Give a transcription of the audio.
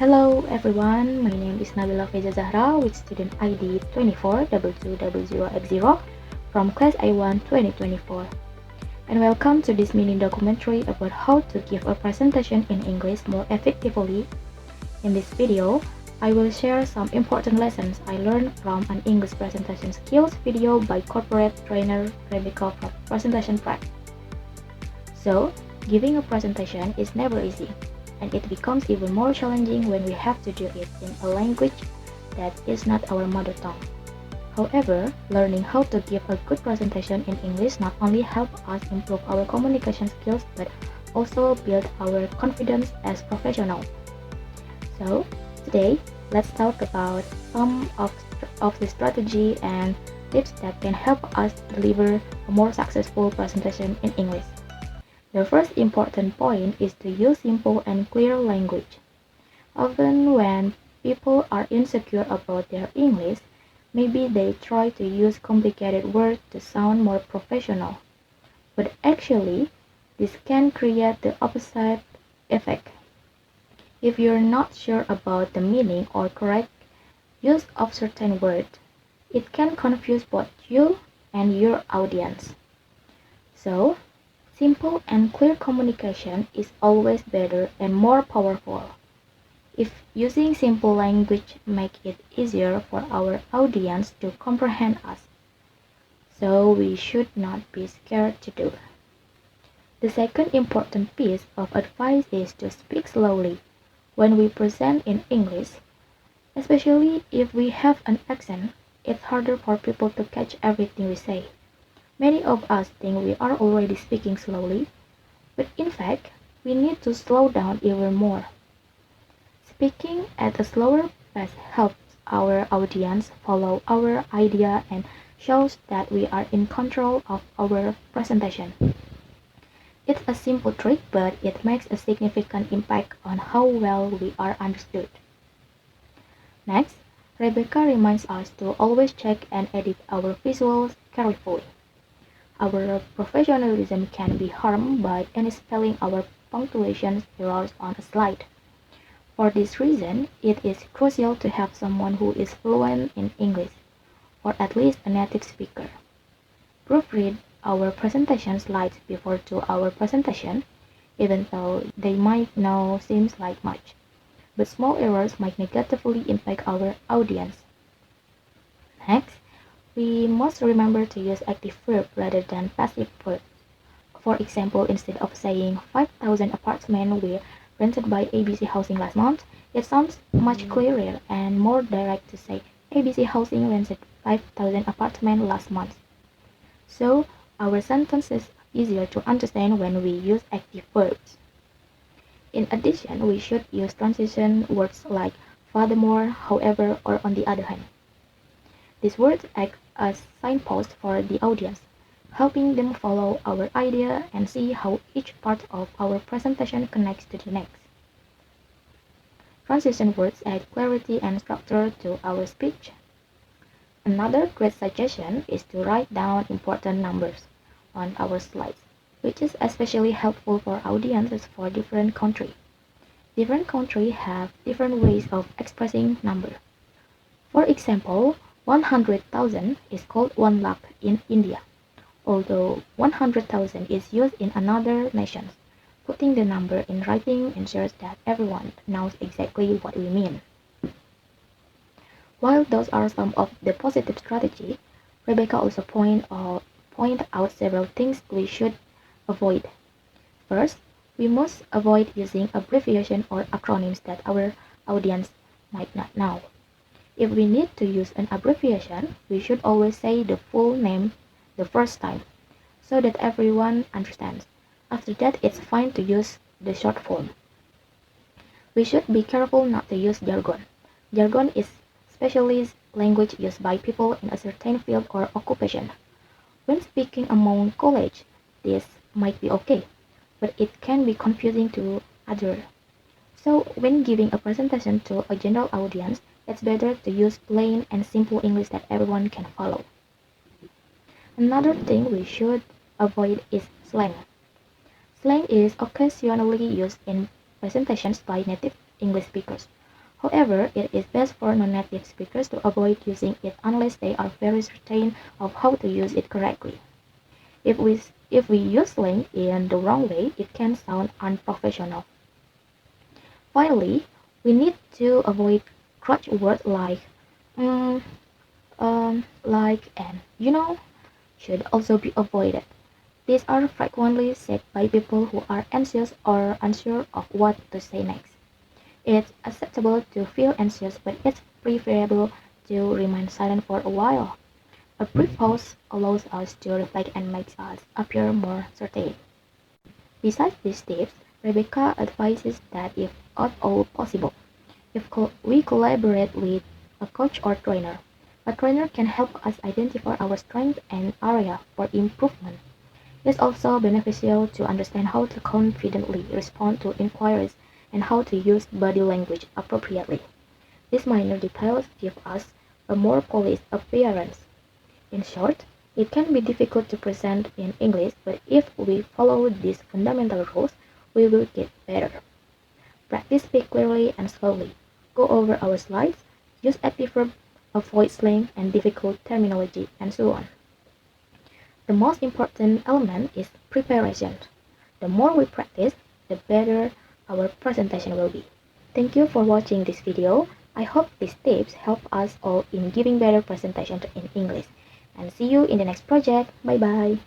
Hello everyone, my name is Nabila Faizah Zahra with student ID 240000X0 from Class A1 2024. And welcome to this mini documentary about how to give a presentation in English more effectively. In this video, I will share some important lessons I learned from an English presentation skills video by corporate trainer Rebecca from Presentation Practice. So, giving a presentation is never easy, and it becomes even more challenging when we have to do it in a language that is not our mother tongue. However, learning how to give a good presentation in English not only helps us improve our communication skills but also build our confidence as professionals. So, today, let's talk about some of the strategy and tips that can help us deliver a more successful presentation in English. The first important point is to use simple and clear language. Often when people are insecure about their English, maybe they try to use complicated words to sound more professional. But actually, this can create the opposite effect. If you're not sure about the meaning or correct use of certain words, it can confuse both you and your audience. So, simple and clear communication is always better and more powerful. If using simple language makes it easier for our audience to comprehend us, so we should not be scared to do. The second important piece of advice is to speak slowly when we present in English, especially if we have an accent. It's harder for people to catch everything we say. Many of us think we are already speaking slowly, but in fact, we need to slow down even more. Speaking at a slower pace helps our audience follow our idea and shows that we are in control of our presentation. It's a simple trick, but it makes a significant impact on how well we are understood. Next, Rebecca reminds us to always check and edit our visuals carefully. Our professionalism can be harmed by any spelling or punctuation errors on a slide. For this reason, it is crucial to have someone who is fluent in English, or at least a native speaker. Proofread our presentation slides before to our presentation, even though they might not seem like much, but small errors might negatively impact our audience. Next, we must remember to use active verb rather than passive verbs. For example, instead of saying 5,000 apartments were rented by ABC Housing last month, it sounds much clearer and more direct to say ABC Housing rented 5,000 apartments last month. So, our sentence is easier to understand when we use active verbs. In addition, we should use transition words like furthermore, however, or on the other hand. These words act as signposts for the audience, helping them follow our idea and see how each part of our presentation connects to the next. Transition words add clarity and structure to our speech. Another great suggestion is to write down important numbers on our slides, which is especially helpful for audiences for different countries. Different countries have different ways of expressing number. For example, 100,000 is called 1 lakh in India, although 100,000 is used in another nation. Putting the number in writing ensures that everyone knows exactly what we mean. While those are some of the positive strategies, Rebecca also point out several things we should avoid. First, we must avoid using abbreviations or acronyms that our audience might not know. If we need to use an abbreviation, we should always say the full name the first time, so that everyone understands. After that, it's fine to use the short form. We should be careful not to use jargon. Jargon is specialist language used by people in a certain field or occupation. When speaking among colleagues, this might be okay, but it can be confusing to others. So, when giving a presentation to a general audience, it's better to use plain and simple English that everyone can follow. Another thing we should avoid is slang. Slang is occasionally used in presentations by native English speakers, However, it is best for non-native speakers to avoid using it unless they are very certain of how to use it correctly. If we use slang in the wrong way, it can sound unprofessional. Finally, we need to avoid crutch words like mm, like and should also be avoided. These are frequently said by people who are anxious or unsure of what to say next. It's acceptable to feel anxious, but it's preferable to remain silent for a while. A brief pause allows us to reflect and makes us appear more certain. Besides these tips, Rebecca advises that if at all possible, if we collaborate with a coach or trainer, a trainer can help us identify our strengths and area for improvement. It's also beneficial to understand how to confidently respond to inquiries and how to use body language appropriately. These minor details give us a more polished appearance. In short, it can be difficult to present in English, but if we follow these fundamental rules, we will get better. Practice speak clearly and slowly. Go over our slides, use active verb, avoid slang and difficult terminology, and so on. The most important element is preparation. The more we practice, the better our presentation will be. Thank you for watching this video. I hope these tips help us all in giving better presentation in English. And see you in the next project. Bye bye.